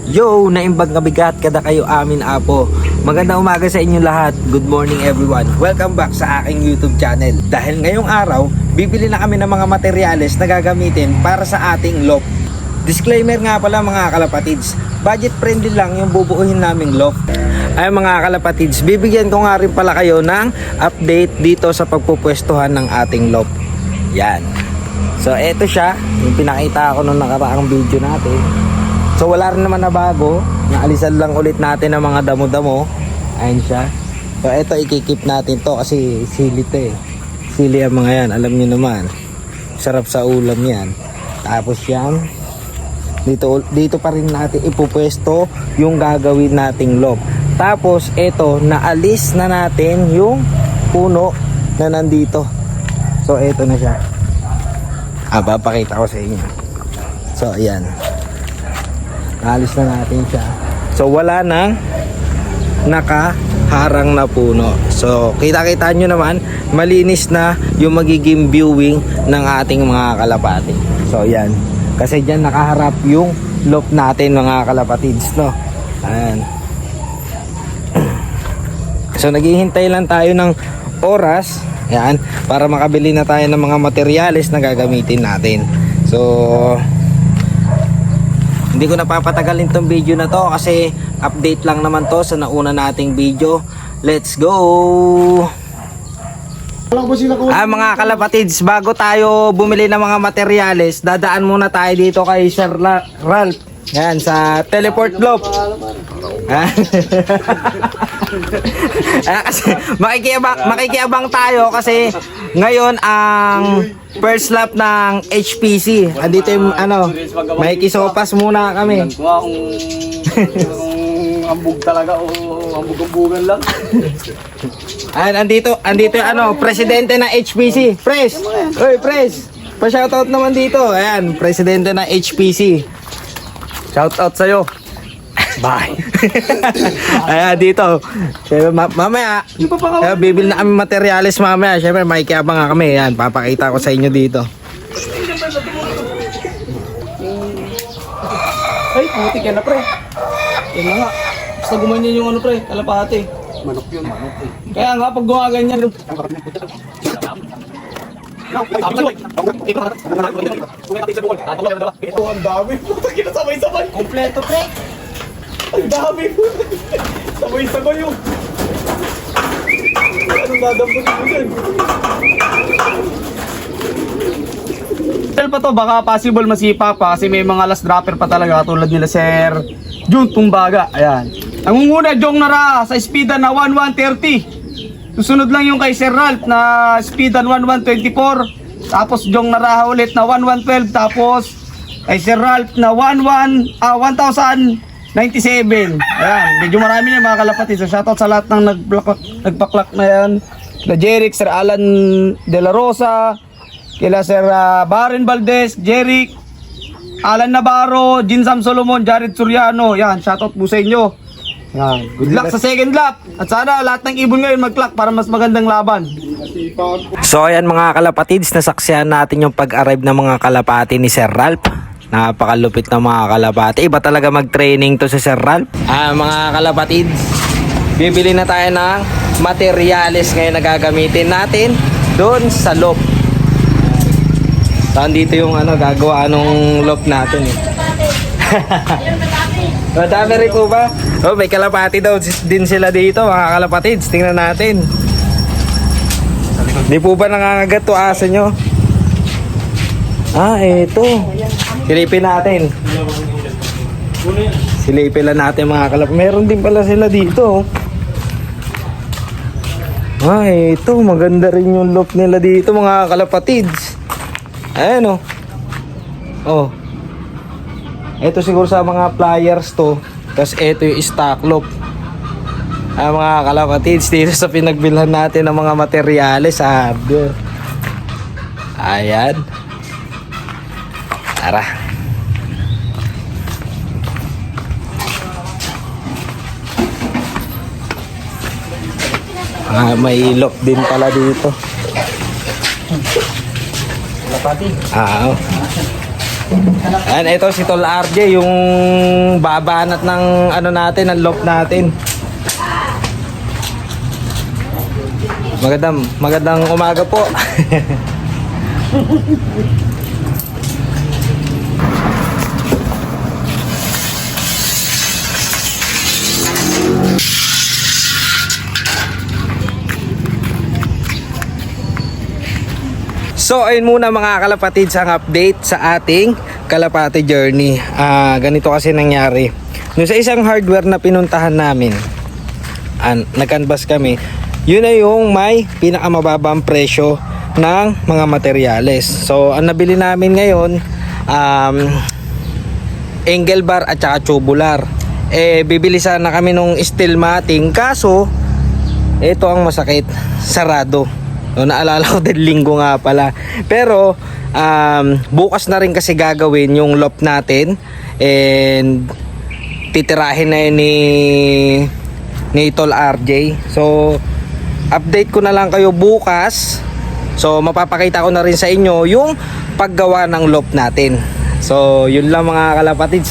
Yo, naimbag nga bigat kada kayo amin apo. Magandang umaga sa inyo lahat. Good morning everyone. Welcome back sa aking YouTube channel. Dahil ngayong araw, bibili na kami ng mga materyales na gagamitin para sa ating loft. Disclaimer nga pala mga kalapatids, budget friendly lang yung bubuuhin naming loft. Ay mga kalapatids, bibigyan ko nga rin pala kayo ng update dito sa pagpupwestuhan ng ating loft. Yan. So eto siya, yung pinakita ko nung nakaraang video natin. So wala rin naman na bago, naalisan lang ulit natin ang mga damo-damo. Ayun siya. So eto ikikip natin to kasi sili to eh. Sili ang mga yan, alam niyo naman. Sarap sa ulam yan. Tapos yan, dito pa rin natin ipupwesto yung gagawin nating loft. Tapos eto, naalis na natin yung puno na nandito. So eto na siya. Papakita ko sa inyo. So ayan, naalis na natin siya. So wala nang nakaharang na puno. So kita-kita nyo naman, malinis na yung magiging viewing ng ating mga kalapati. So yan, kasi dyan nakaharap yung loft natin mga kalapatids, no? Ayan. So naghihintay lang tayo ng oras, yan, para makabili na tayo ng mga materyales na gagamitin natin. So hindi ko napapatagalin tong video na to kasi update lang naman to sa nauna nating video. Let's go! Mga kalapatids, bago tayo bumili ng mga materyales, dadaan muna tayo dito kay Sir Ralph. Yan, sa Teleport Loft. Kasi makikiabang tayo kasi ngayon ang first lap ng HPC. Andito yung may kisopas muna kami. Ambog talaga o ambog-ambugan lang. Andito yung presidente ng HPC. Pres! Oy, Pres! Pa-shoutout naman dito. Ayan, presidente ng HPC. Shoutout sa'yo. Bye. Ayan, dito. Siyempre, mamaya, bibili na kami materyales mamaya. Siyempre, makikiabang nga kami. Ayan, papakita ko sa inyo dito. Ay, puti ka na pre. Yan na nga. Basta gumanyan yung pre, kalapati. Manok yun, manok eh. Kaya nga, pag gumaganyan. Ang dami. Sabay-sabay. Kompleto pre. Ang dami. Sabay-sabay yung. Anong dadamputin mo dyan? Pa to, baka possible masipa pa kasi may mga last dropper pa talaga tulad nila Sir Jun Tumbaga. Ayan. Ang muna Jong Nara sa speedan na 1130. Susunod lang yung kay Sir Ralph na speedan 1124. Tapos Jong Nara ulit na 1112. Tapos kay Sir Ralph na 1097. Ayan. Medyo marami na mga kalapatid. So shoutout sa lahat ng nagpaklak na yan. Na Jeric, Sir Alan De La Rosa, kila Sir Baren Valdez, Jeric, Alan Navarro, Jinsam Solomon, Jared Suriano. Yan, shoutout po sa inyo. Yan. Good luck sa second lap. At sana lahat ng ibon ngayon mag-clock para mas magandang laban. So ayan mga kalapatids, nasaksihan natin yung pag-arrive ng mga kalapati ni Sir Ralph. Napakalupit ng mga kalapati. Iba talaga mag-training to si Sir Ralph. Mga kalapatids, bibili na tayo ng materyales ngayon na gagamitin natin doon sa loft. Saan dito yung gagawa nung loft natin eh. Madami rin po ba? Oh, may kalapati daw din sila dito mga kalapatids. Tingnan natin. Di po ba nangangagat to aso nyo? Eto. Silipin natin. Silipin lang natin mga kalapatids. Meron din pala sila dito. Eto. Maganda rin yung loft nila dito mga kalapatids. Ayan oh. Ito siguro sa mga pliers to. Tapos ito yung stock loop. Mga kalapatids, dito sa pinagbilhan natin ng mga materyales. Ayan. Tara. May lock din pala dito. Kalapati. Ayan, ito si Tol RJ, yung babanat ng ano natin, ng loft natin. Magandang umaga po. So ayun muna mga kalapatid ang update sa ating Kalapati journey. Ganito kasi nangyari. Nung sa isang hardware na pinuntahan namin, nag-canvas kami, yun na yung may pinakamababang presyo ng mga materyales. So ang nabili namin ngayon, angle bar at saka tubular. Bibili sana kami nung steel matting, kaso ito ang masakit, sarado. No, naalala ko din linggo nga pala. Pero bukas na rin kasi gagawin yung loft natin, and titirahin na yun ni Tol RJ. So update ko na lang kayo bukas. So mapapakita ko na rin sa inyo yung paggawa ng loft natin. So yun lang mga kalapatid,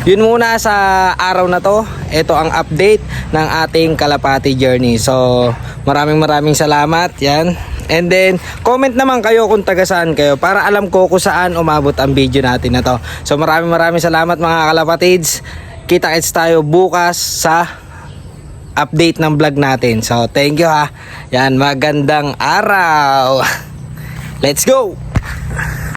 yun muna sa araw na to. Ito ang update ng ating Kalapati journey. So maraming salamat yan. And then comment naman kayo kung taga saan kayo, para alam ko kung saan umabot ang video natin na to. So maraming salamat mga kalapatids. Kita-kits tayo bukas sa update ng vlog natin. So thank you ha. Yan, magandang araw. Let's go.